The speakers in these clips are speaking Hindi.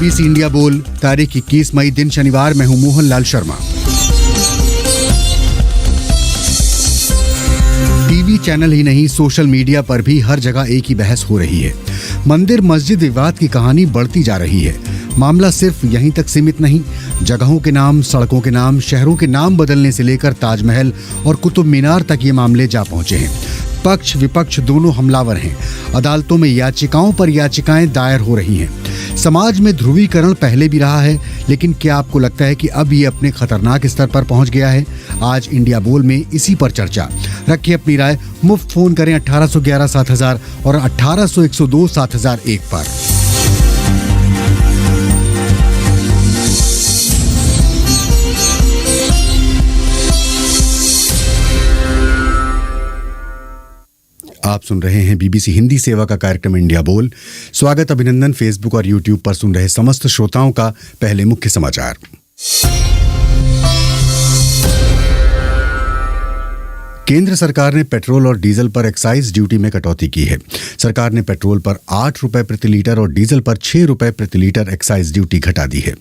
बीबीसी इंडिया बोल, तारीख 21 मई, दिन शनिवार। मैं हूं मोहन लाल शर्मा। टीवी चैनल ही नहीं, सोशल मीडिया पर भी हर जगह एक ही बहस हो रही है। मंदिर मस्जिद विवाद की कहानी बढ़ती जा रही है। मामला सिर्फ यहीं तक सीमित नहीं, जगहों के नाम, सड़कों के नाम, शहरों के नाम बदलने से लेकर ताजमहल और कुतुब मीनार तक ये मामले जा पहुंचे हैं। पक्ष विपक्ष दोनों हमलावर हैं। अदालतों में याचिकाओं पर याचिकाएं दायर हो रही हैं। समाज में ध्रुवीकरण पहले भी रहा है, लेकिन क्या आपको लगता है कि अब ये अपने खतरनाक स्तर पर पहुंच गया है? आज इंडिया बोल में इसी पर चर्चा। रखिए अपनी राय। मुफ्त फोन करें 1811 7000 और 1800 102 7001 पर। आप सुन रहे हैं बीबीसी हिंदी सेवा का कार्यक्रम इंडिया बोल। स्वागत, अभिनंदन। फेसबुक और यूट्यूब पर सुन रहे समस्त श्रोताओं का पहले मुख्य समाचार। केंद्र सरकार ने पेट्रोल और डीजल पर एक्साइज ड्यूटी में कटौती की है। सरकार ने पेट्रोल पर 8 रुपए प्रति लीटर और डीजल पर 6 रुपए प्रति लीटर एक्साइज ड्यूटी घटा दी है।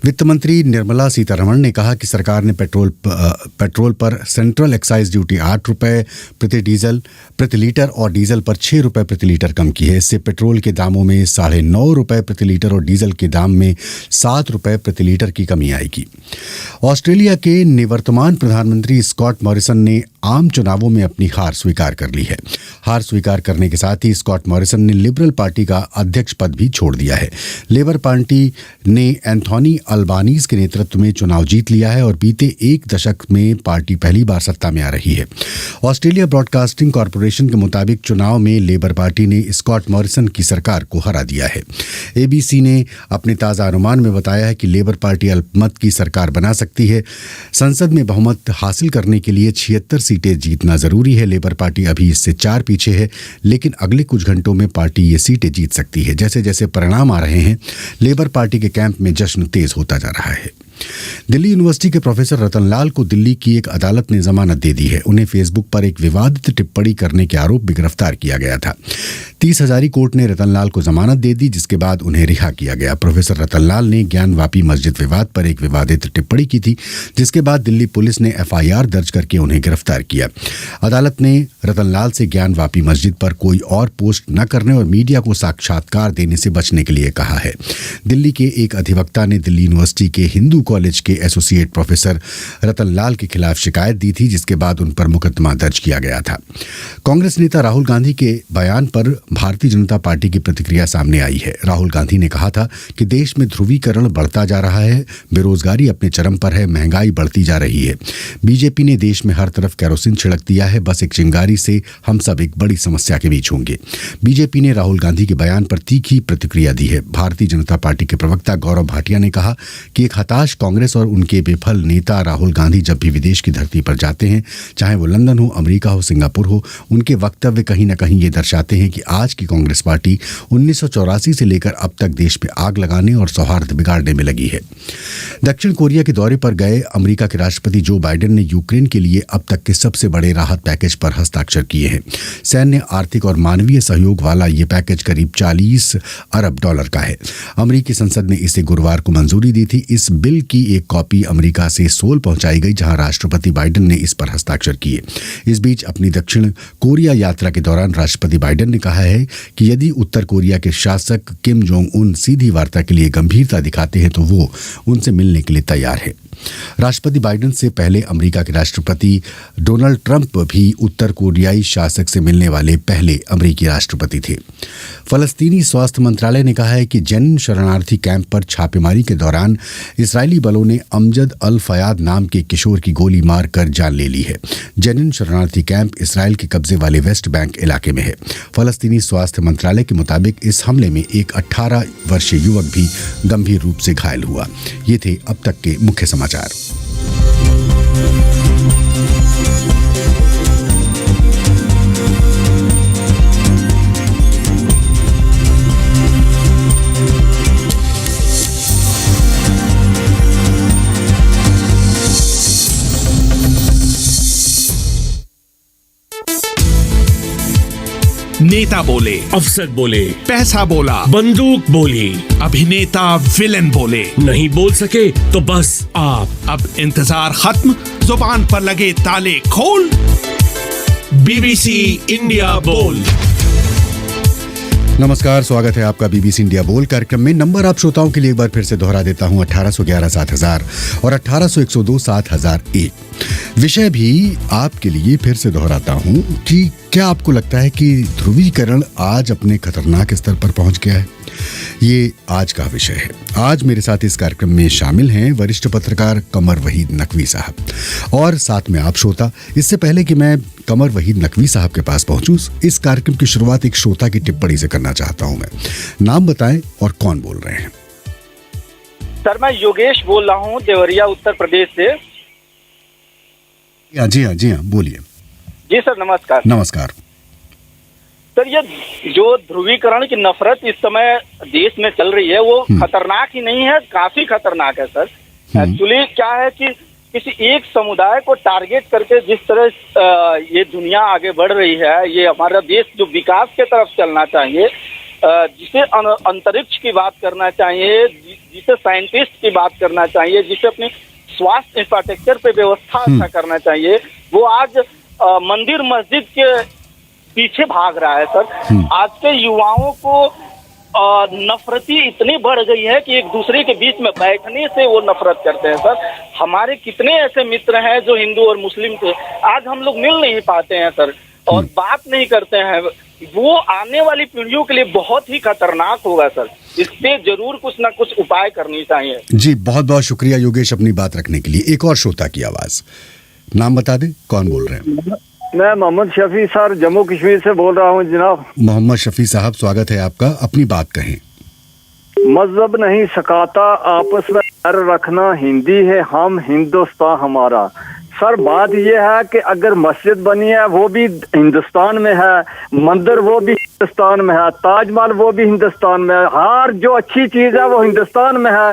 वित्त मंत्री निर्मला सीतारमण ने कहा कि सरकार ने पेट्रोल पर सेंट्रल एक्साइज ड्यूटी 8 रुपए प्रति लीटर और डीजल पर 6 रुपए प्रति लीटर कम की है। इससे पेट्रोल के दामों में 9.5 रुपए प्रति लीटर और डीजल के दाम में 7 रुपए प्रति लीटर की कमी आएगी। ऑस्ट्रेलिया के निवर्तमान प्रधानमंत्री स्कॉट मॉरिसन ने आम चुनावों में अपनी हार स्वीकार कर ली है। हार स्वीकार करने के साथ ही स्कॉट मॉरिसन ने लिबरल पार्टी का अध्यक्ष पद भी छोड़ दिया है। लेबर पार्टी ने एंथोनी अल्बानीज के नेतृत्व में चुनाव जीत लिया है और बीते एक दशक में पार्टी पहली बार सत्ता में आ रही है। ऑस्ट्रेलिया ब्रॉडकास्टिंग कॉरपोरेशन के मुताबिक चुनाव में लेबर पार्टी ने स्कॉट मॉरिसन की सरकार को हरा दिया है। एबीसी ने अपने ताज़ा अनुमान में बताया है कि लेबर पार्टी अल्पमत की सरकार बना सकती है। संसद में बहुमत हासिल करने के लिए 76 सीटें जीतना जरूरी है। लेबर पार्टी अभी इससे 4 पीछे है, लेकिन अगले कुछ घंटों में पार्टी ये सीटें जीत सकती है। जैसे जैसे परिणाम आ रहे हैं, लेबर पार्टी के कैंप में जश्न तेज होता जा रहा है। दिल्ली यूनिवर्सिटी के प्रोफेसर रतनलाल को दिल्ली की एक अदालत ने जमानत दे दी है। उन्हें फेसबुक पर एक विवादित टिप्पणी करने के आरोप में गिरफ्तार किया गया था। 30 हजारी कोर्ट ने रतनलाल को जमानत दे दी, जिसके बाद उन्हें रिहा किया गया। प्रोफेसर रतनलाल ने ज्ञानवापी मस्जिद विवाद पर एक विवादित टिप्पणी की थी, जिसके बाद दिल्ली पुलिस ने FIR दर्ज करके उन्हें गिरफ्तार किया। अदालत ने रतनलाल से ज्ञानवापी मस्जिद पर कोई और पोस्ट न करने और मीडिया को साक्षात्कार देने से बचने के लिए कहा है। दिल्ली के एक अधिवक्ता ने दिल्ली यूनिवर्सिटी के हिंदू कॉलेज के एसोसिएट प्रोफेसर रतनलाल के खिलाफ शिकायत दी थी, जिसके बाद उन पर मुकदमा दर्ज किया गया था। कांग्रेस नेता राहुल गांधी के बयान पर भारतीय जनता पार्टी की प्रतिक्रिया सामने आई है। राहुल गांधी ने कहा था कि देश में ध्रुवीकरण बढ़ता जा रहा है, बेरोजगारी अपने चरम पर है, महंगाई बढ़ती जा रही है। बीजेपी ने देश में हर तरफ केरोसिन छिड़क दिया है, बस एक चिंगारी से हम सब एक बड़ी समस्या के बीच होंगे। बीजेपी ने राहुल गांधी के बयान पर तीखी प्रतिक्रिया दी है। भारतीय जनता पार्टी के प्रवक्ता गौरव भाटिया ने कहा कि एक हताश कांग्रेस और उनके विफल नेता राहुल गांधी जब भी विदेश की धरती पर जाते हैं, चाहे वो लंदन हो, अमेरिका हो, सिंगापुर हो, उनके वक्तव्य कहीं न कहीं ये दर्शाते हैं कि आज की कांग्रेस पार्टी 1984 से लेकर अब तक देश पे आग लगाने और सौहार्द बिगाड़ने में लगी है। दक्षिण कोरिया के दौरे पर गए अमेरिका के राष्ट्रपति जो बाइडेन ने यूक्रेन के लिए अब तक के सबसे बड़े राहत पैकेज पर हस्ताक्षर किए हैं। सैन्य, आर्थिक और मानवीय सहयोग वाला ये पैकेज करीब $40 अरब का है। अमेरिकी संसद ने इसे गुरुवार को मंजूरी दी थी। इस बिल की एक कॉपी अमेरिका से सोल पहुंचाई गई, जहां राष्ट्रपति बाइडेन ने इस पर हस्ताक्षर किए। इस बीच अपनी दक्षिण कोरिया यात्रा के दौरान राष्ट्रपति बाइडेन ने कहा है कि यदि उत्तर कोरिया के शासक किम जोंग उन सीधी वार्ता के लिए गंभीरता दिखाते हैं तो वो उनसे मिलने के लिए तैयार है। राष्ट्रपति बाइडेन से पहले अमेरिका के राष्ट्रपति डोनाल्ड ट्रंप भी उत्तर कोरियाई शासक से मिलने वाले पहले अमेरिकी राष्ट्रपति थे। फलस्तीनी स्वास्थ्य मंत्रालय ने कहा है कि जेनिन शरणार्थी कैंप पर छापेमारी के दौरान इस्राएली बलों ने अमजद अल फयाद नाम के किशोर की गोली मारकर जान ले ली है। जेनिन शरणार्थी कैंप इस्राएल के कब्जे वाले वेस्ट बैंक इलाके में है। फलस्तीनी स्वास्थ्य मंत्रालय के मुताबिक इस हमले में एक 18 वर्षीय युवक भी गंभीर रूप से घायल हुआ। ये थे अब तक के मुख्य समाचार। नेता बोले, अफसर बोले, पैसा बोला, बंदूक बोली, अभिनेता विलेन बोले, नहीं बोल सके तो बस आप। अब इंतजार खत्म, जुबान पर लगे ताले खोल। बीबीसी इंडिया बोल। नमस्कार, स्वागत है आपका बीबीसी इंडिया बोल कार्यक्रम में। नंबर आप श्रोताओं के लिए एक बार फिर से दोहरा देता हूं, 1811-7000 और 1800-102-7001। विषय भी आपके लिए फिर से दोहराता हूं कि क्या आपको लगता है कि ध्रुवीकरण आज अपने खतरनाक स्तर पर पहुंच गया है? ये आज का विषय है। आज मेरे साथ इस कार्यक्रम में शामिल हैं वरिष्ठ पत्रकार कमर वहीद नकवी साहब और साथ में आप श्रोता। इससे पहले कि मैं कमर वहीद नकवी साहब के पास पहुंचूं, इस कार्यक्रम की शुरुआत एक श्रोता की टिप्पणी से करना चाहता हूं मैं। नाम बताएं और कौन बोल रहे हैं? सर, मैं योगेश बोल रहा हूं, देवरिया, उत्तर प्रदेश से। जी हाँ, बोलिए। जी सर, नमस्कार। नमस्कार सर, ये जो ध्रुवीकरण की नफरत इस समय देश में चल रही है वो खतरनाक ही नहीं है, काफी खतरनाक है सर। एक्चुअली क्या है कि किसी एक समुदाय को टारगेट करके जिस तरह ये दुनिया आगे बढ़ रही है, ये हमारा देश जो विकास के तरफ चलना चाहिए, जिसे अंतरिक्ष की बात करना चाहिए, जिसे साइंटिस्ट की बात करना चाहिए, जिसे अपनी स्वास्थ्य इंफ्रास्ट्रक्चर पे व्यवस्था अच्छा करना चाहिए, वो आज मंदिर मस्जिद के पीछे भाग रहा है सर। आज के युवाओं को नफरती इतनी बढ़ गई है कि एक दूसरे के बीच में बैठने से वो नफरत करते हैं सर। हमारे कितने ऐसे मित्र हैं जो हिंदू और मुस्लिम थे, आज हम लोग मिल नहीं पाते हैं सर और बात नहीं करते हैं। वो आने वाली पीढ़ियों के लिए बहुत ही खतरनाक होगा सर। इस पे जरूर कुछ ना कुछ उपाय करनी चाहिए। जी, बहुत बहुत शुक्रिया योगेश अपनी बात रखने के लिए। एक और श्रोता की आवाज, नाम बता दें, कौन बोल रहे हैं? मैं मोहम्मद शफी सर, जम्मू कश्मीर से बोल रहा हूँ जनाब। मोहम्मद शफी साहब, स्वागत है आपका, अपनी बात कहें। मजहब नहीं सिखाता आपस में डर रखना, हिंदी है हम, हिंदुस्तान हमारा। सर, बात यह है कि अगर मस्जिद बनी है वो भी हिंदुस्तान में है, मंदिर वो भी हिंदुस्तान में है, ताजमहल वो भी हिंदुस्तान में है, हर जो अच्छी चीज है वो हिंदुस्तान में है।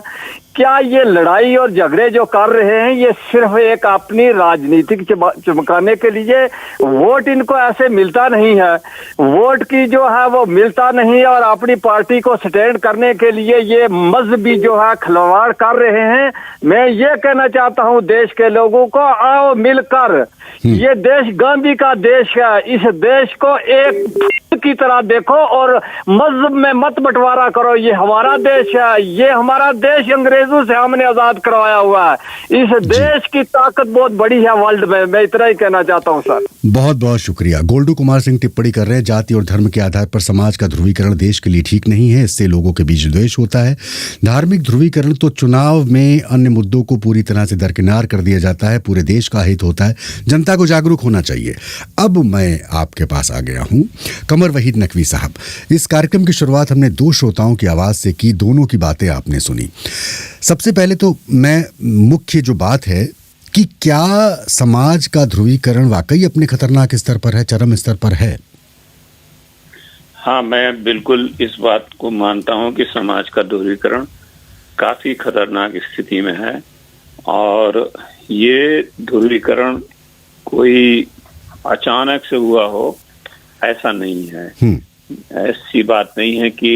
क्या ये लड़ाई और झगड़े जो कर रहे हैं ये सिर्फ एक अपनी राजनीतिक चमकाने के लिए? वोट इनको ऐसे मिलता नहीं है, वोट की जो है वो मिलता नहीं है और अपनी पार्टी को स्टैंड करने के लिए ये मजहबी जो है खिलवाड़ कर रहे हैं। मैं ये कहना चाहता हूँ देश के लोगों को, आओ मिलकर, ये देश गांधी का देश है, इस देश को एक की तरह देखो और मजहब में मत बंटवारा करो। ये हमारा देश है, ये हमारा देश अंग्रेजों से हमने आजाद करवाया हुआ है। इस देश की ताकत बहुत बड़ी है वर्ल्ड में। मैं इतना ही कहना चाहता हूँ सर। बहुत बहुत शुक्रिया। गोल्डू कुमार सिंह टिप्पणी कर रहे हैं, जाति और धर्म के आधार पर समाज का ध्रुवीकरण देश के लिए ठीक नहीं है, इससे लोगों के बीच द्वेष होता है। धार्मिक ध्रुवीकरण तो चुनाव में अन्य मुद्दों को पूरी तरह से दरकिनार कर दिया जाता है, पूरे देश का हित होता है, जनता को जागरूक होना चाहिए। अब मैं आपके पास आ गया हूँ कमर वहीद नकवी साहब। इस कार्यक्रम की शुरुआत हमने दो श्रोताओं की आवाज से की, दोनों की बातें आपने सुनी। सबसे पहले तो मैं मुख्य जो बात है कि क्या समाज का ध्रुवीकरण वाकई अपने खतरनाक स्तर पर है, चरम स्तर पर है? हाँ, मैं बिल्कुल इस बात को मानता हूँ कि समाज का ध्रुवीकरण काफी खतरनाक स्थिति में है और ये ध्रुवीकरण कोई अचानक से हुआ हो ऐसा नहीं है। ऐसी बात नहीं है कि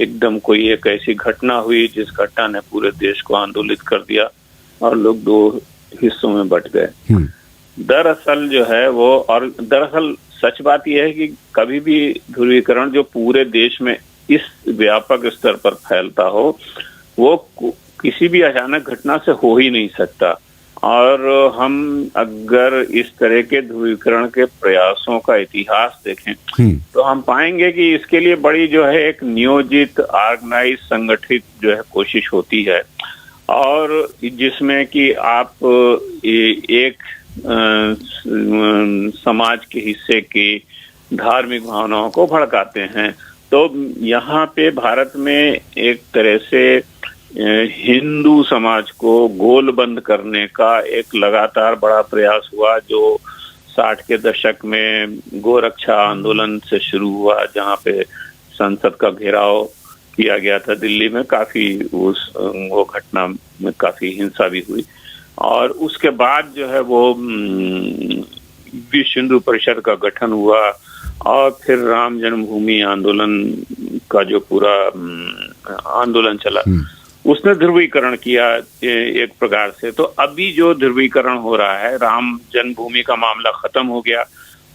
एकदम कोई एक ऐसी घटना हुई जिस घटना ने पूरे देश को आंदोलित कर दिया और लोग दो हिस्सों में बंट गए। दरअसल जो है वो, और दरअसल सच बात यह है कि कभी भी ध्रुवीकरण जो पूरे देश में इस व्यापक स्तर पर फैलता हो वो किसी भी अचानक घटना से हो ही नहीं सकता। और हम अगर इस तरह के ध्रुवीकरण के प्रयासों का इतिहास देखें तो हम पाएंगे कि इसके लिए बड़ी जो है एक नियोजित, ऑर्गेनाइज, संगठित जो है कोशिश होती है और जिसमें कि आप एक समाज के हिस्से की धार्मिक भावनाओं को भड़काते हैं। तो यहाँ पे भारत में एक तरह से हिंदू समाज को गोलबंद करने का एक लगातार बड़ा प्रयास हुआ, जो 60 के दशक में गोरक्षा आंदोलन से शुरू हुआ, जहाँ पे संसद का घेराव किया गया था दिल्ली में। काफी वो घटना में काफी हिंसा भी हुई और उसके बाद जो है वो विश्व हिंदू परिषद का गठन हुआ और फिर राम जन्मभूमि आंदोलन का जो पूरा आंदोलन चला, उसने ध्रुवीकरण किया एक प्रकार से। तो अभी जो ध्रुवीकरण हो रहा है, राम जन्मभूमि का मामला खत्म हो गया,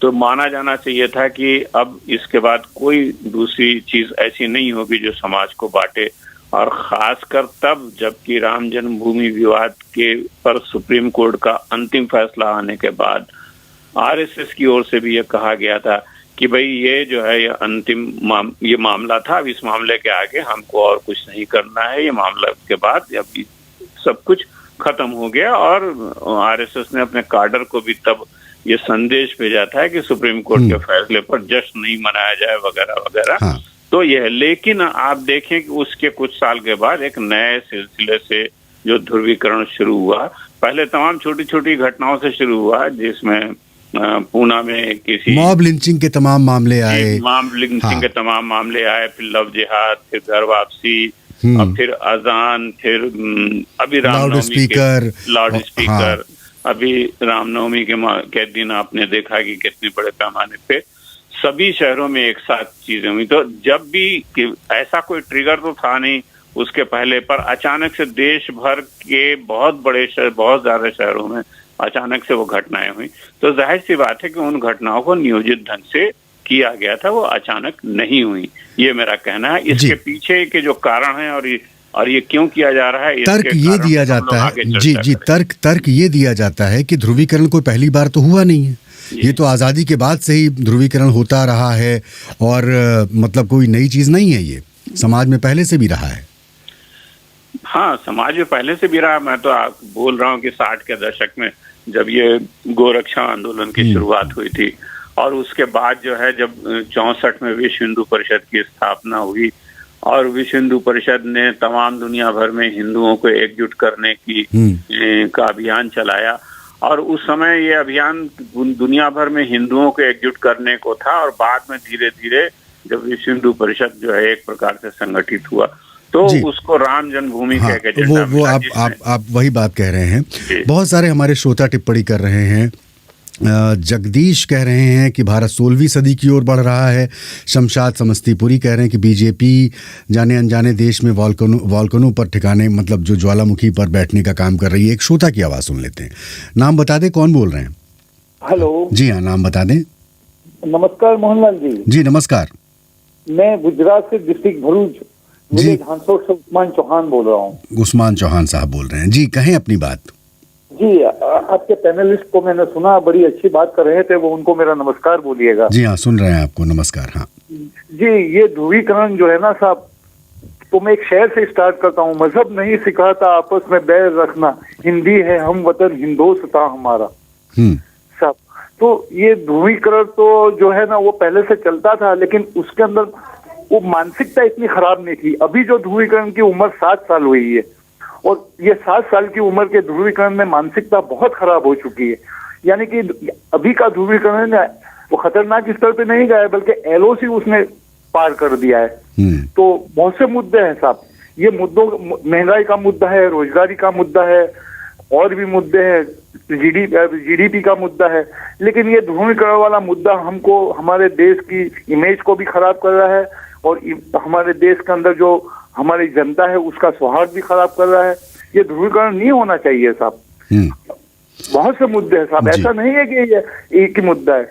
तो माना जाना चाहिए था कि अब इसके बाद कोई दूसरी चीज ऐसी नहीं होगी जो समाज को बांटे, और खासकर तब जबकि राम जन्मभूमि विवाद के पर सुप्रीम कोर्ट का अंतिम फैसला आने के बाद आरएसएस की ओर से भी ये कहा गया था कि भाई ये जो है ये अंतिम ये मामला था, अब इस मामले के आगे हमको और कुछ नहीं करना है, ये मामला के बाद अब सब कुछ खत्म हो गया। और आरएसएस ने अपने काडर को भी तब ये संदेश भेजा था कि सुप्रीम कोर्ट के फैसले पर जश्न नहीं मनाया जाए वगैरह वगैरह। हाँ। तो यह, लेकिन आप देखें कि उसके कुछ साल के बाद एक नए सिलसिले से जो ध्रुवीकरण शुरू हुआ, पहले तमाम छोटी छोटी घटनाओं से शुरू हुआ, जिसमें पूना में किसी मॉब लिंचिंग के तमाम मामले आए, मॉब लिंचिंग के तमाम मामले आए, फिर लव जिहाद, फिर घर वापसी, और फिर अजान, फिर अभी रामनवमी के लाउड स्पीकर, अभी रामनवमी के दिन आपने देखा कि कितने बड़े पैमाने पे सभी शहरों में एक साथ चीजें हुई। तो जब भी ऐसा कोई ट्रिगर तो था नहीं उसके पहले, पर अचानक से देश भर के बहुत बड़े शहर, बहुत ज्यादा शहरों में अचानक से वो घटनाएं हुई। तो जाहिर सी बात है कि उन घटनाओं को नियोजित ढंग से किया गया था, वो अचानक नहीं हुई, ये मेरा कहना है। इसके पीछे के जो कारण है और ये क्यों किया जा रहा है, तर्क ये दिया जाता है, जी तर्क ये दिया जाता है कि ध्रुवीकरण कोई पहली बार तो हुआ नहीं है, ये तो आज़ादी के बाद से ही ध्रुवीकरण होता रहा है, और मतलब कोई नई चीज नहीं है, ये समाज में पहले से भी रहा है। हाँ, समाज में पहले से भी रहा। मैं तो बोल रहा हूँ कि 60 के दशक में जब ये गोरक्षा आंदोलन की शुरुआत हुई थी, और उसके बाद जो है जब 64 में विश्व हिंदू परिषद की स्थापना हुई, और विश्व हिंदू परिषद ने तमाम दुनिया भर में हिंदुओं को एकजुट करने की का अभियान चलाया, और उस समय ये अभियान दुनिया भर में हिंदुओं को एकजुट करने को था, और बाद में धीरे धीरे जब विश्व हिंदू परिषद जो है एक प्रकार से संगठित हुआ, तो उसको राम जन्मभूमि कह के एजेंडा वो आप वही बात कह रहे हैं। बहुत सारे हमारे श्रोता टिप्पणी कर रहे हैं। जगदीश कह रहे हैं कि भारत 16वीं सदी की ओर बढ़ रहा है। शमशाद समस्तीपुरी कह रहे हैं कि बीजेपी जाने अनजाने देश में वॉल्कनों पर ठिकाने, मतलब जो ज्वालामुखी पर बैठने का काम कर रही है। एक श्रोता की आवाज़ सुन लेते हैं। नाम बता दें, कौन बोल रहे हैं? हेलो जी हाँ, नाम बता दें। नमस्कार मोहनलाल जी। जी नमस्कार। मैं गुजरात से डिस्ट्रिक्ट भरूच जी घानसोर से उस्मान चौहान बोल रहा हूँ। उस्मान चौहान साहब बोल रहे हैं जी, कहें अपनी बात। जी, आपके पैनलिस्ट को मैंने सुना, बड़ी अच्छी बात कर रहे थे वो, उनको मेरा नमस्कार बोलिएगा। जी हाँ, सुन रहे हैं आपको, नमस्कार। हाँ जी, ये ध्रुवीकरण जो है ना साहब, तो मैं एक शेर से स्टार्ट करता हूँ। मजहब नहीं सिखाता आपस में बैर रखना, हिंदी है हम वतन हिंदोस्तां हमारा। साहब, तो ये ध्रुवीकरण तो जो है ना वो पहले से चलता था, लेकिन उसके अंदर वो मानसिकता इतनी खराब नहीं थी। अभी जो ध्रुवीकरण की उम्र 7 साल हुई है, और ये 7 साल की उम्र के ध्रुवीकरण में मानसिकता बहुत खराब हो चुकी है। यानी कि अभी का ध्रुवीकरण है वो खतरनाक स्तर पे नहीं गया है, बल्कि एलओसी उसने पार कर दिया है। तो बहुत से मुद्दे हैं साहब, ये मुद्दों, महंगाई का मुद्दा है, रोजगारी का मुद्दा है, और भी मुद्दे हैं, जीडीपी का मुद्दा है, लेकिन ये ध्रुवीकरण वाला मुद्दा हमको, हमारे देश की इमेज को भी खराब कर रहा है, और हमारे देश के अंदर जो हमारी जनता है उसका सौहार्द भी खराब कर रहा है। ये ध्रुवीकरण नहीं होना चाहिए साहब। बहुत से मुद्दे हैं साहब, ऐसा नहीं है कि ये एक ही मुद्दा है।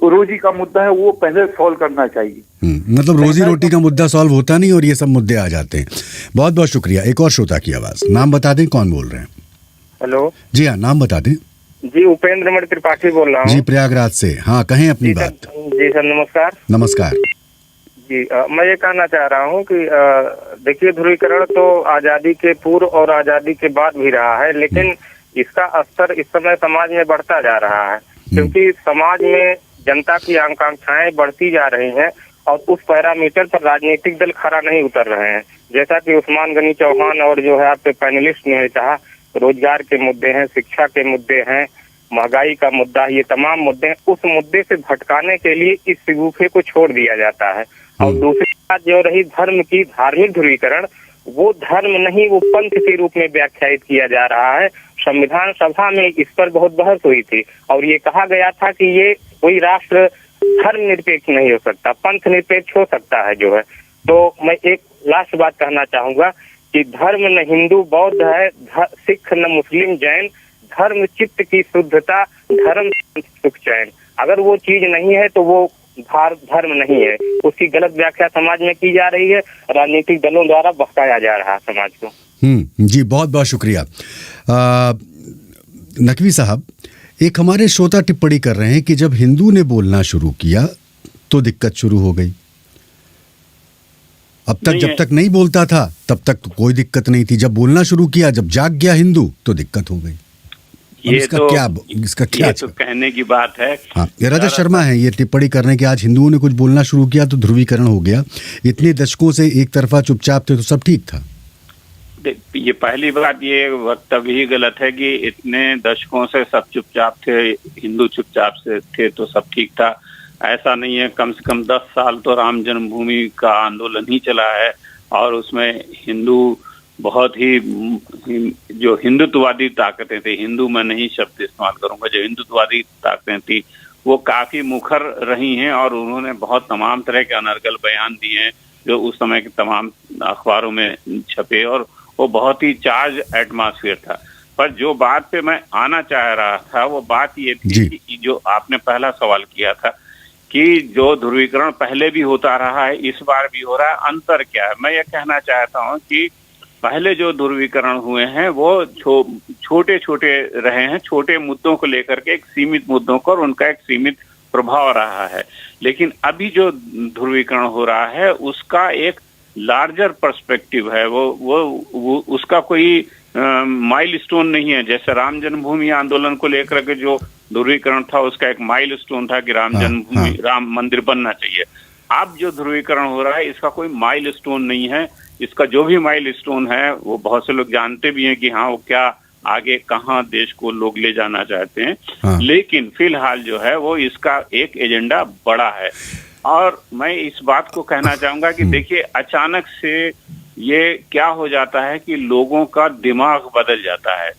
रोजी का मुद्दा है, वो पहले सॉल्व करना चाहिए। मतलब रोजी रोटी का मुद्दा सॉल्व होता नहीं और ये सब मुद्दे आ जाते हैं। बहुत बहुत शुक्रिया। एक और श्रोता की आवाज। नाम बता दें, कौन बोल रहे हैं? हेलो जी हाँ, नाम बता दें। जी, उपेंद्र मणि त्रिपाठी बोल रहा हूँ जी, प्रयागराज से। हाँ, कहें अपनी बात। जी सर, नमस्कार। नमस्कार जी, मैं ये कहना चाह रहा हूँ कि देखिए, ध्रुवीकरण तो आजादी के पूर्व और आजादी के बाद भी रहा है, लेकिन इसका स्तर इस समय समाज में बढ़ता जा रहा है, क्योंकि समाज में जनता की आकांक्षाएं बढ़ती जा रही हैं, और उस पैरामीटर पर राजनीतिक दल खरा नहीं उतर रहे हैं। जैसा कि उस्मान गनी चौहान और जो है आपके पैनलिस्ट ने कहा, रोजगार के मुद्दे हैं, शिक्षा के मुद्दे हैं, महंगाई का मुद्दा, ये तमाम मुद्दे हैं। उस मुद्दे से भटकाने के लिए इस शिगुफे को छोड़ दिया जाता है। और दूसरी बात जो रही धर्म की, धार्मिक ध्रुवीकरण, वो धर्म नहीं, वो पंथ के रूप में व्याख्यायित किया जा रहा है। संविधान सभा में इस पर बहुत बहस हुई थी, और ये कहा गया था कि ये कोई राष्ट्र धर्मनिरपेक्ष नहीं हो सकता, पंथ निरपेक्ष हो सकता है जो है। तो मैं एक लास्ट बात कहना चाहूंगा कि धर्म न हिंदू बौद्ध है, सिख न मुस्लिम जैन, धर्म चित्त की शुद्धता, धर्म सुख चैन। अगर वो चीज नहीं है तो वो धर्म नहीं है। उसकी गलत व्याख्या समाज में की जा रही है, राजनीतिक दलों द्वारा बहकाया जा रहा है समाज को। जी, बहुत बहुत शुक्रिया। नकवी साहब, एक हमारे श्रोता टिप्पणी कर रहे हैं कि जब हिंदू ने बोलना शुरू किया तो दिक्कत शुरू हो गई। अब तक जब तक नहीं बोलता था तब तक तो कोई दिक्कत नहीं थी, जब बोलना शुरू किया, जब जाग गया हिंदू तो दिक्कत हो गई। इसका क्या तो कहने की बात है। हाँ, ये रजत शर्मा है ये टिप्पणी करने के, आज हिंदुओं ने कुछ बोलना शुरू किया तो ध्रुवीकरण हो गया। इतने दशकों से एक तरफा चुपचाप थे तो सब ठीक था। ये पहली बात, ये वक्तव्य ही गलत है कि इतने दशकों से सब चुपचाप थे, हिंदू चुपचाप से थे तो सब ठीक था। ऐसा नहीं है। कम से कम 10 साल तो राम जन्मभूमि का आंदोलन ही चला है और उसमें हिंदू बहुत ही, जो हिंदुत्ववादी ताकतें थी, हिंदू मैं नहीं शब्द इस्तेमाल करूंगा, जो हिंदुत्ववादी ताकतें थी वो काफी मुखर रही हैं और उन्होंने बहुत तमाम तरह के अनर्गल बयान दिए हैं जो उस समय के तमाम अखबारों में छपे और वो बहुत ही चार्ज एटमॉस्फेयर था। पर जो बात पे मैं आना चाह रहा था वो बात ये थी कि जो आपने पहला सवाल किया था कि जो ध्रुवीकरण पहले भी होता रहा है, इस बार भी हो रहा है, अंतर क्या है। मैं ये कहना चाहता हूँ कि पहले जो ध्रुवीकरण हुए हैं वो छोटे छोटे रहे हैं, छोटे मुद्दों को लेकर के, एक सीमित मुद्दों को, और उनका एक सीमित प्रभाव रहा है। लेकिन अभी जो ध्रुवीकरण हो रहा है उसका एक लार्जर पर्सपेक्टिव है, वो उसका कोई माइलस्टोन नहीं है। जैसे राम जन्मभूमि आंदोलन को लेकर के जो ध्रुवीकरण था उसका एक माइलस्टोन था कि राम जन्मभूमि, राम मंदिर बनना चाहिए। अब जो ध्रुवीकरण हो रहा है इसका कोई माइलस्टोन नहीं है। इसका जो भी माइलस्टोन है वो बहुत से लोग जानते भी हैं कि हाँ वो क्या आगे कहाँ देश को लोग ले जाना चाहते हैं। लेकिन फिलहाल जो है वो इसका एक एजेंडा बड़ा है। और मैं इस बात को कहना चाहूंगा कि देखिए, अचानक से ये क्या हो जाता है कि लोगों का दिमाग बदल जाता है।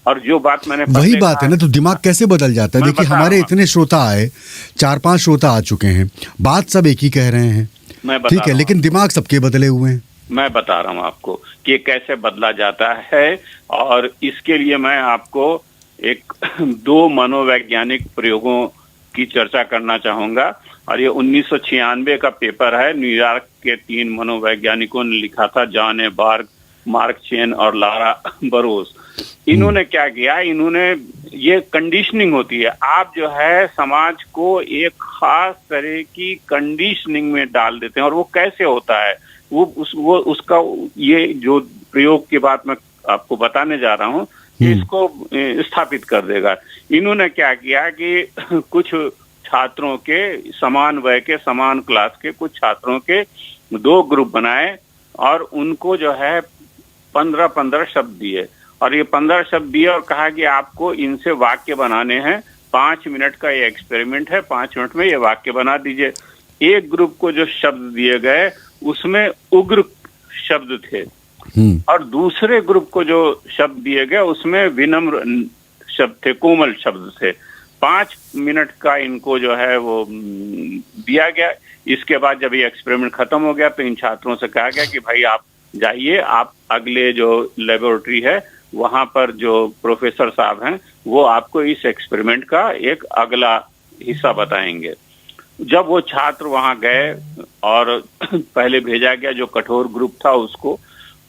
और जो बात मैंने वही बात है ना, तो दिमाग कैसे बदल जाता है? देखिए, हमारे इतने श्रोता आए, 4-5 श्रोता आ चुके हैं, बात सब एक ही कह रहे हैं, ठीक है, लेकिन दिमाग सबके बदले हुए हैं। मैं बता रहा हूं आपको कि कैसे बदला जाता है। और इसके लिए मैं आपको एक 2 मनोवैज्ञानिक प्रयोगों की चर्चा करना चाहूंगा। और ये 1996 का पेपर है, न्यूयॉर्क के 3 मनोवैज्ञानिकों ने लिखा था, जॉन ए बार्ग, मार्क चेन और लारा बरोस। इन्होंने क्या किया, इन्होंने, ये कंडीशनिंग होती है, आप जो है समाज को एक खास तरह की कंडीशनिंग में डाल देते हैं। और वो कैसे होता है, उसका ये जो प्रयोग की बात मैं आपको बताने जा रहा हूँ इसको स्थापित कर देगा। इन्होंने क्या किया कि कुछ छात्रों के, समान वय के, समान क्लास के कुछ छात्रों के 2 ग्रुप बनाए और उनको जो है 15-15 शब्द दिए। और ये 15 शब्द दिए और कहा कि आपको इनसे वाक्य बनाने हैं, 5 मिनट का ये एक्सपेरिमेंट है, 5 मिनट में ये वाक्य बना दीजिए। एक ग्रुप को जो शब्द दिए गए उसमें उग्र शब्द थे और दूसरे ग्रुप को जो शब्द दिए गए उसमें विनम्र शब्द थे, कोमल शब्द थे। 5 मिनट का इनको जो है वो दिया गया। इसके बाद जब ये एक्सपेरिमेंट खत्म हो गया तो इन छात्रों से कहा गया कि भाई आप जाइए, आप अगले जो लेबोरेटरी है वहां पर जो प्रोफेसर साहब हैं वो आपको इस एक्सपेरिमेंट का एक अगला हिस्सा बताएंगे। जब वो छात्र वहां गए और पहले भेजा गया जो कठोर ग्रुप था उसको,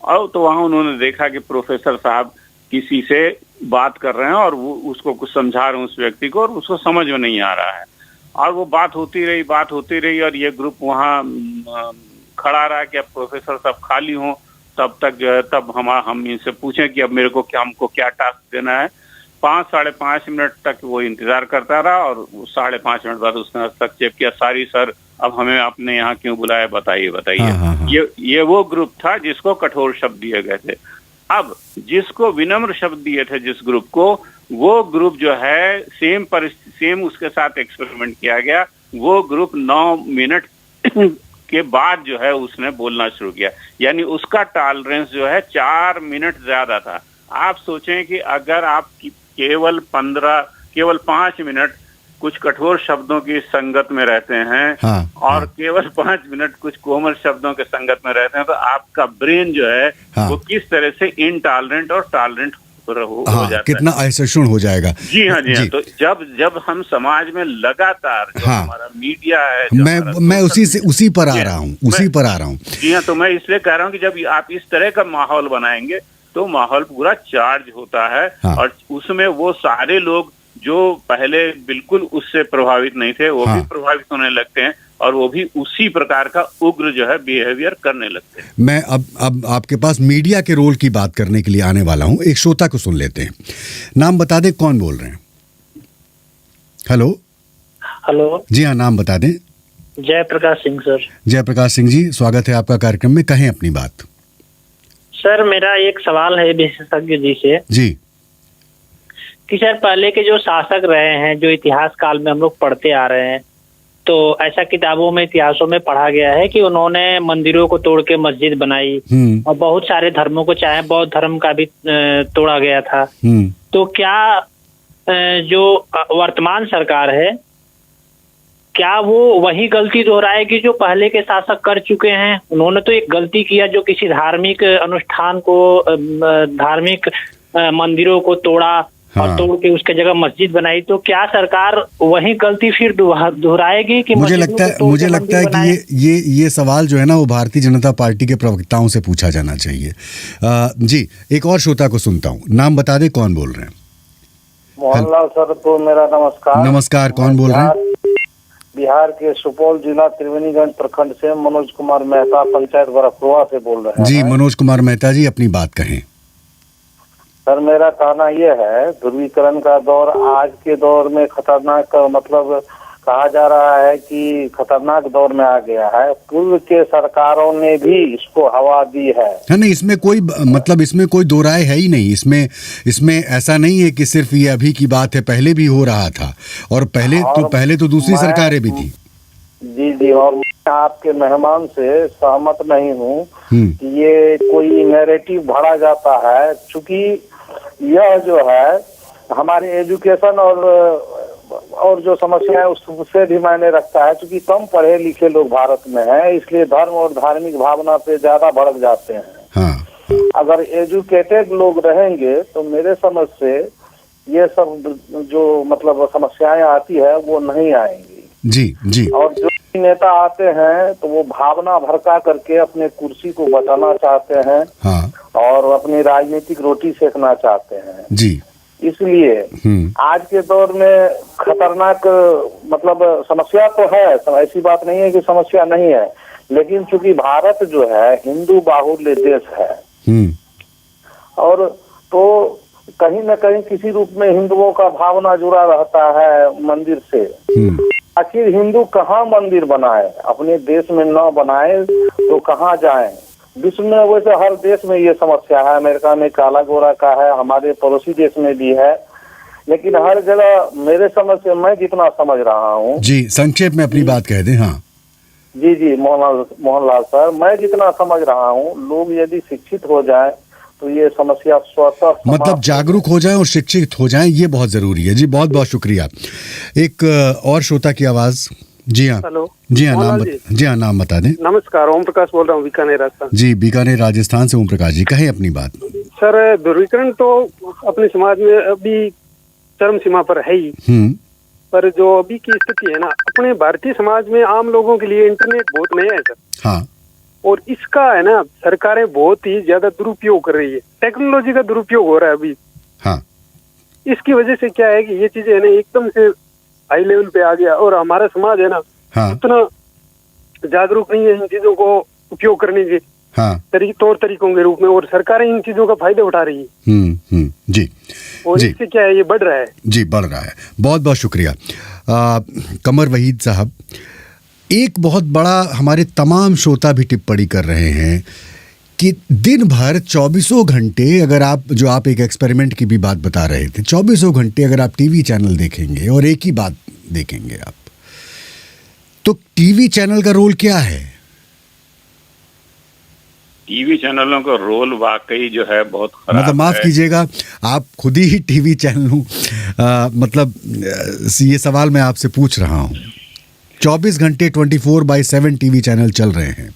और तो वहां उन्होंने देखा कि प्रोफेसर साहब किसी से बात कर रहे हैं और वो उसको कुछ समझा रहे हैं उस व्यक्ति को, और उसको समझ में नहीं आ रहा है। और वो बात होती रही और ये ग्रुप वहाँ खड़ा रहा कि अब प्रोफेसर साहब खाली हों तब तक जो है, तब हम इनसे पूछें कि अब मेरे को हमको क्या टास्क देना है। 5-5.5 मिनट तक वो इंतजार करता रहा और 5.5 मिनट बाद उसने हस्तक्षेप किया, सारी सर अब हमें आपने यहाँ क्यों बुलाया, बताइए। हाँ। ये वो ग्रुप था जिसको कठोर शब्द दिए गए थे। अब जिसको विनम्र शब्द दिए थे जिस ग्रुप को, वो ग्रुप जो है सेम उसके साथ एक्सपेरिमेंट किया गया। वो ग्रुप 9 मिनट के बाद जो है उसने बोलना शुरू किया, यानी उसका टॉलरेंस जो है 4 मिनट ज्यादा था। आप सोचें कि अगर आप केवल 5 मिनट कुछ कठोर शब्दों की संगत में रहते हैं हाँ, और हाँ, केवल 5 मिनट कुछ कोमल शब्दों के संगत में रहते हैं, तो आपका ब्रेन जो है हाँ, वो किस तरह से इनटॉलरेंट और टॉलरेंट हो हाँ, जाता कितना असहिष्णु हो जाएगा। जी हाँ, जी हाँ। तो जब हम समाज में लगातार जो हाँ, हमारा मीडिया है, जो मैं उसी पर आ रहा हूँ। जी हाँ, तो मैं इसलिए कह रहा हूँ कि जब आप इस तरह का माहौल बनाएंगे तो माहौल पूरा चार्ज होता है। हाँ, और उसमें वो सारे लोग जो पहले बिल्कुल उससे प्रभावित नहीं थे वो भी प्रभावित होने लगते हैं और वो भी उसी प्रकार का उग्र जो है बिहेवियर करने लगते हैं। मैं अब आपके पास मीडिया के रोल की बात करने के लिए आने वाला हूं। एक श्रोता को सुन लेते हैं। नाम बता दें, कौन बोल रहे हैं? हेलो जी हाँ, नाम बता दें। जयप्रकाश सिंह सर। जयप्रकाश सिंह जी, स्वागत है आपका कार्यक्रम में, कहें अपनी बात। सर मेरा एक सवाल है विशेषज्ञ जी से जी कि सर पहले के जो शासक रहे हैं, जो इतिहास काल में हम लोग पढ़ते आ रहे हैं, तो ऐसा किताबों में इतिहासों में पढ़ा गया है कि उन्होंने मंदिरों को तोड़ के मस्जिद बनाई और बहुत सारे धर्मों को, चाहे बौद्ध धर्म का भी तोड़ा गया था। तो क्या जो वर्तमान सरकार है, क्या वो वही गलती दोहराएगी जो पहले के शासक कर चुके हैं? उन्होंने तो एक गलती किया जो किसी धार्मिक अनुष्ठान को, धार्मिक मंदिरों को तोड़ा और तोड़ के उसके जगह मस्जिद बनाई। तो क्या सरकार वही गलती फिर दोहराएगी कि मुझे लगता है कि ये सवाल जो है ना वो भारतीय जनता पार्टी के प्रवक्ताओं से पूछा जाना चाहिए। जी, एक और श्रोता को सुनता हूँ। नाम बता दे, कौन बोल रहे हैं? मोहनलाल सर को मेरा नमस्कार। नमस्कार, कौन बोल रहे हैं? बिहार के सुपौल जिला त्रिवेणीगंज प्रखंड से मनोज कुमार मेहता, पंचायत बरफुआ से बोल रहे हैं। जी मनोज कुमार मेहता जी, अपनी बात कहें। सर मेरा कहना यह है, ध्रुवीकरण का दौर आज के दौर में खतरनाक, मतलब कहा जा रहा है कि खतरनाक दौर में आ गया है। पूर्व के सरकारों ने भी इसको हवा दी है। नहीं, इसमें कोई दो राय है ही नहीं। इसमें ऐसा नहीं है कि सिर्फ ये अभी की बात है, पहले भी हो रहा था और पहले तो दूसरी सरकारें भी थी। जी, और मैं आपके मेहमान से सहमत नहीं हूँ कि ये कोई नैरेटिव भरा जाता है, चूंकि यह जो है हमारे एजुकेशन और जो समस्या है उससे भी मायने रखता है। क्योंकि कम पढ़े लिखे लोग भारत में हैं, इसलिए धर्म और धार्मिक भावना पे ज्यादा भड़क जाते हैं। हाँ। अगर एजुकेटेड लोग रहेंगे तो मेरे समझ से ये सब जो मतलब समस्याएं आती है वो नहीं आएंगी। जी। और जो नेता आते हैं तो वो भावना भड़का करके अपने कुर्सी को बचाना चाहते हैं। हाँ। और अपनी राजनीतिक रोटी सेकना चाहते हैं। जी, इसलिए आज के दौर में खतरनाक, मतलब समस्या तो है, ऐसी बात नहीं है कि समस्या नहीं है, लेकिन चूंकि भारत जो है हिंदू बाहुल्य देश है और तो कहीं न कहीं किसी रूप में हिंदुओं का भावना जुड़ा रहता है मंदिर से। आखिर हिंदू कहाँ मंदिर बनाए? अपने देश में न बनाए तो कहाँ जाएं? विश्व में वैसे हर देश में ये समस्या है। अमेरिका में काला गोरा का है, हमारे पड़ोसी देश में भी है, लेकिन हर जगह मेरे समझ से, मैं जितना समझ रहा हूँ। जी, संक्षेप में अपनी बात कह दें। हाँ जी, मोहनलाल सर, मैं जितना समझ रहा हूँ, लोग यदि शिक्षित हो जाए तो ये समस्या स्वतः, मतलब जागरूक हो जाए और शिक्षित हो जाए, ये बहुत जरूरी है। जी, बहुत बहुत शुक्रिया। एक और श्रोता की आवाज। जी हाँ। हेलो। जी हाँ, नाम बता दें। नमस्कार, ओम प्रकाश बोल रहा हूँ, बीकानेर राजस्थान। जी, बीकानेर राजस्थान से ओम प्रकाश जी, कहें अपनी बात। सर ध्रुवीकरण तो अपने समाज में अभी चरम सीमा पर है ही, पर जो अभी की स्थिति है ना, अपने भारतीय समाज में आम लोगों के लिए इंटरनेट बहुत नया है सर। हाँ। और इसका है ना सरकारें बहुत ही ज्यादा दुरुपयोग कर रही है, टेक्नोलॉजी का दुरुपयोग हो रहा है अभी। हाँ। इसकी वजह से क्या है कि ये चीजें है ना एकदम से हाई लेवल पे आ गया और हमारा समाज है ना उतना जागरूक नहीं है इन चीजों को उपयोग करने के तौर तरीकों के रूप में, और सरकारें इन चीजों का फायदा उठा रही है। जी। और जी, इससे क्या है, ये बढ़ रहा है। जी, बढ़ रहा है। बहुत बहुत शुक्रिया। कमर वहीद साहब, एक बहुत बड़ा हमारे तमाम श्रोता भी टिप्पणी कर रहे हैं कि दिन भर 24 घंटे, अगर आप एक एक्सपेरिमेंट की भी बात बता रहे थे, 24 घंटे अगर आप टीवी चैनल देखेंगे और एक ही बात देखेंगे आप, तो टीवी चैनल का रोल क्या है? टीवी चैनलों का रोल वाकई जो है बहुत खराब मतलब माफ है। कीजिएगा, आप खुद ही टीवी चैनल हूँ, मतलब ये सवाल मैं आपसे पूछ रहा हूँ। 24 घंटे 24/7 टीवी चैनल चल रहे हैं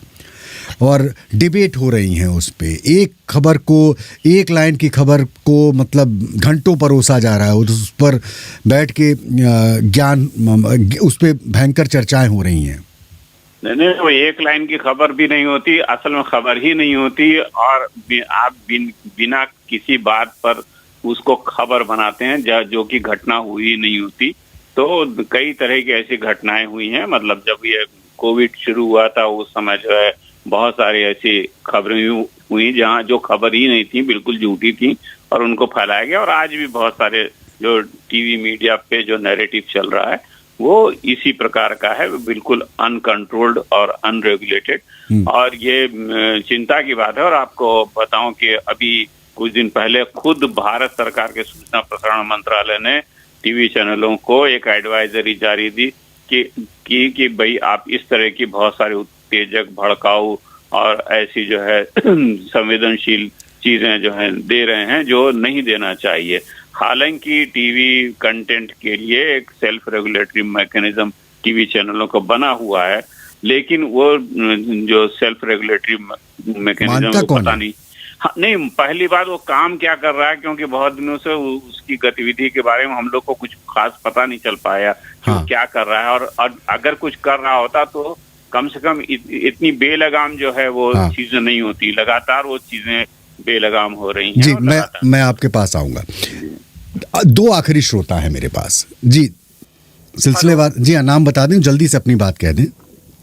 और डिबेट हो रही हैं उस पे। एक खबर को, एक लाइन की खबर को मतलब घंटों परोसा जा रहा है, उस पर बैठ के ज्ञान, उस पे भयंकर चर्चाएं हो रही हैं। नहीं, वो एक लाइन की खबर भी नहीं होती, असल में खबर ही नहीं होती, और आप बिना किसी बात पर उसको खबर बनाते हैं जो कि घटना हुई नहीं होती। तो कई तरह की ऐसी घटनाएं हुई हैं। मतलब जब ये कोविड शुरू हुआ था उस समय जो है बहुत सारी ऐसी खबरें हुई जहां जो खबर ही नहीं थी, बिल्कुल झूठी थी, और उनको फैलाया गया। और आज भी बहुत सारे जो टीवी मीडिया पे जो नैरेटिव चल रहा है वो इसी प्रकार का है, बिल्कुल अनकंट्रोल्ड और अनरेगुलेटेड। और ये चिंता की बात है। और आपको बताऊं कि अभी कुछ दिन पहले खुद भारत सरकार के सूचना प्रसारण मंत्रालय ने टीवी चैनलों को एक एडवाइजरी जारी दी कि भाई आप इस तरह की बहुत सारी उत्तेजक, भड़काऊ और ऐसी जो है संवेदनशील चीजें जो है दे रहे हैं जो नहीं देना चाहिए। हालांकि टीवी कंटेंट के लिए एक सेल्फ रेगुलेटरी मैकेनिज्म टीवी चैनलों का बना हुआ है, लेकिन वो जो सेल्फ रेगुलेटरी मैकेनिज्म वो पता नहीं। हाँ, नहीं, पहली बात वो काम क्या कर रहा है, क्योंकि बहुत दिनों से उसकी गतिविधि के बारे में हम लोग को कुछ खास पता नहीं चल पाया कि वो क्या कर रहा है। और अगर कुछ कर रहा होता तो कम से कम इतनी बेलगाम जो है वो चीजें नहीं होती। लगातार वो चीजें बेलगाम हो रही हैं। जी, मैं आपके पास आऊंगा। 2 आखिरी श्रोता है मेरे पास जी, सिलसिलेवार। जी हाँ, नाम बता दें, जल्दी से अपनी बात कह दें।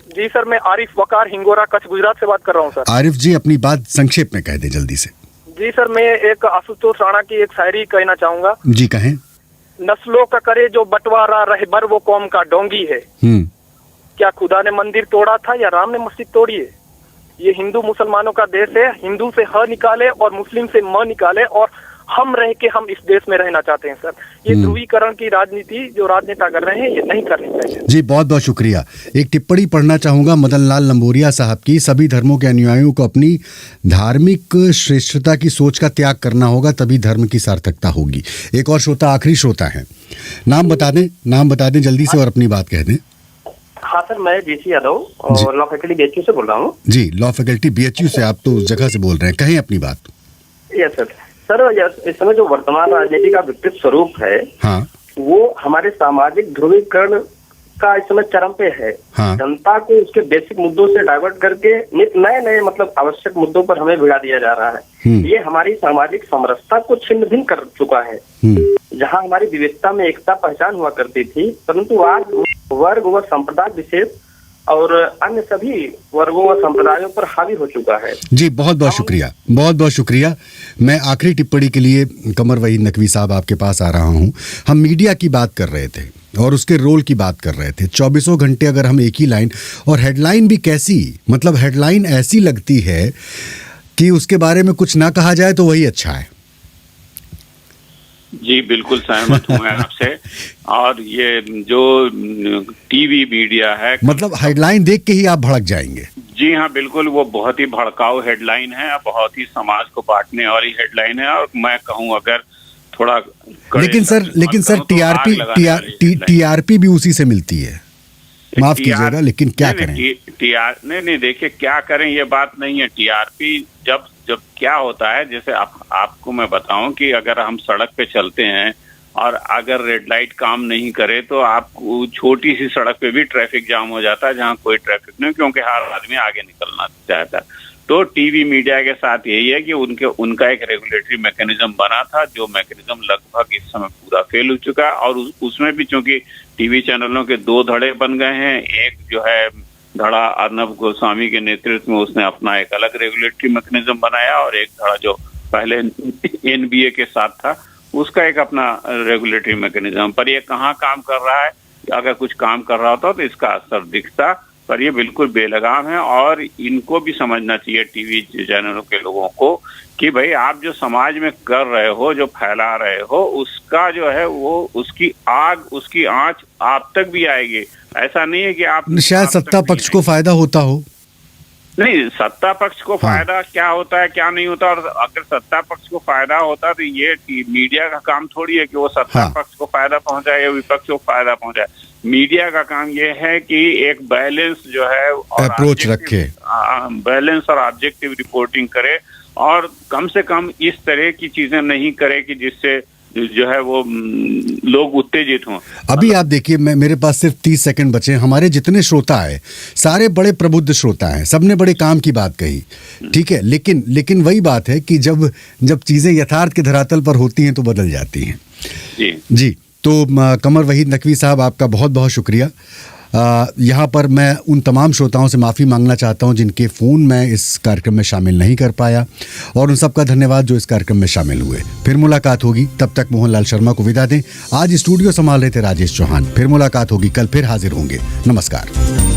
जी सर, मैं आरिफ वकार हिंगोरा कच्छ गुजरात से बात कर रहा हूँ सर। आरिफ जी, अपनी बात संक्षेप में कह दें जल्दी से। जी सर, मैं एक आशुतोष राणा की एक शायरी कहना चाहूंगा। जी कहें। नस्लों का करे जो बंटवारा, रहबर वो कौम का डोंगी है। क्या खुदा ने मंदिर तोड़ा था या राम ने मस्जिद तोड़ी है? ये हिंदू मुसलमानों का देश है। हिंदू से ह निकाले और मुस्लिम से म निकाले, और हम रह के हम इस देश में रहना चाहते हैं सर। ये ध्रुवीकरण की राजनीति जो राजनेता कर रहे हैं ये नहीं करनी चाहिए। जी बहुत बहुत शुक्रिया। एक टिप्पणी पढ़ना चाहूंगा मदन लाल लंबोरिया साहब की। सभी धर्मों के अनुयायियों को अपनी धार्मिक श्रेष्ठता की सोच का त्याग करना होगा, तभी धर्म की सार्थकता होगी। एक और श्रोता, आखिरी श्रोता है, नाम बता दें जल्दी से और अपनी बात कह दें। हाँ सर, मैं जेसी यादव और लॉ फैकल्टी बीएचयू से बोल रहा हूँ। जी, लॉ फैकल्टी बीएचयू से। आप तो उस जगह से बोल रहे हैं, कहें अपनी बात। Yes sir. सर, इस समय जो वर्तमान राजनीति का विकृत स्वरूप है, हाँ, वो हमारे सामाजिक ध्रुवीकरण का इस समय चरम पे है। हाँ। जनता को उसके बेसिक मुद्दों से डाइवर्ट करके नए मतलब आवश्यक मुद्दों पर हमें भिड़ा दिया जा रहा है। ये हमारी सामाजिक समरसता को छिन्न भिन्न कर चुका है। जहाँ हमारी विविधता में एकता पहचान हुआ करती थी, परंतु आज वर्ग व संप्रदाय विशेष और अन्य सभी वर्गों व संप्रदायों पर हावी हो चुका है। जी बहुत बहुत शुक्रिया, बहुत बहुत शुक्रिया। मैं आखिरी टिप्पणी के लिए कमर वहीद नकवी साहब आपके पास आ रहा हूँ। हम मीडिया की बात कर रहे थे और उसके रोल की बात कर रहे थे। 24 घंटे अगर हम एक ही लाइन, और हेडलाइन भी कैसी, मतलब हेडलाइन ऐसी लगती है कि उसके बारे में कुछ ना कहा जाए तो वही अच्छा है। जी बिल्कुल सहमत हूँ मैं आपसे। और ये जो टीवी मीडिया है, मतलब हेडलाइन देख के ही आप भड़क जाएंगे। जी हाँ बिल्कुल, वो बहुत ही भड़काऊ हेडलाइन है, बहुत ही समाज को बांटने वाली हेडलाइन है। और मैं कहूँ अगर थोड़ा लेकिन सर टीआरपी भी उसी से मिलती है। माफ कीजिएगा, लेकिन क्या करें। नहीं देखिए, क्या करें ये बात नहीं है। टीआरपी जब क्या होता है, जैसे आपको मैं बताऊं कि अगर हम सड़क पे चलते हैं और अगर रेड लाइट काम नहीं करे तो आपको छोटी सी सड़क पे भी ट्रैफिक जाम हो जाता है जहां कोई ट्रैफिक नहीं, क्योंकि हर आदमी आगे निकलना चाहता है। तो टीवी मीडिया के साथ यही है कि उनका एक रेगुलेटरी मैकेनिज्म बना था, जो मैकेनिज्म लगभग इस समय पूरा फेल हो चुका है। और उसमें भी चूंकि टीवी चैनलों के 2 धड़े बन गए हैं। एक जो है धड़ा अर्नब गोस्वामी के नेतृत्व में उसने अपना एक अलग रेगुलेटरी मैकेनिज्म बनाया, और एक धड़ा जो पहले एनबीए के साथ था उसका एक अपना रेगुलेटरी मैकेनिज्म। पर ये कहाँ काम कर रहा है? अगर कुछ काम कर रहा होता तो इसका असर दिखता, पर ये बिल्कुल बेलगाम है। और इनको भी समझना चाहिए टीवी चैनलों के लोगों को कि भाई आप जो समाज में कर रहे हो, जो फैला रहे हो, उसका जो है वो उसकी आग, उसकी आंच आप तक भी आएगी। ऐसा नहीं है कि आप शायद सत्ता पक्ष को फायदा होता हो। नहीं, सत्ता पक्ष को फायदा क्या होता है क्या नहीं होता, और अगर सत्ता पक्ष को फायदा होता तो ये मीडिया का काम थोड़ी है कि वो सत्ता पक्ष को फायदा पहुंचाए या विपक्ष को फायदा पहुंचाए। मीडिया का काम ये है कि एक बैलेंस जो है अप्रोच रखे, बैलेंस और ऑब्जेक्टिव रिपोर्टिंग करे, और कम से कम इस तरह की चीजें नहीं करे कि जिससे जो है वो लोग उत्तेजित हों। अभी आप देखिए, मेरे पास सिर्फ 30 सेकंड बचे हैं। हमारे जितने श्रोता है सारे बड़े प्रबुद्ध श्रोता हैं, सबने बड़े काम की बात कही, ठीक है, लेकिन वही बात है कि जब चीजें यथार्थ के धरातल पर होती हैं तो बदल जाती हैं। जी तो कमर वहीद नकवी साहब, आपका बहुत बहुत शुक्रिया। यहाँ पर मैं उन तमाम श्रोताओं से माफ़ी मांगना चाहता हूँ जिनके फ़ोन मैं इस कार्यक्रम में शामिल नहीं कर पाया, और उन सबका धन्यवाद जो इस कार्यक्रम में शामिल हुए। फिर मुलाकात होगी, तब तक मोहनलाल शर्मा को विदा दें। आज स्टूडियो संभाल रहे थे राजेश चौहान। फिर मुलाकात होगी, कल फिर हाजिर होंगे। नमस्कार।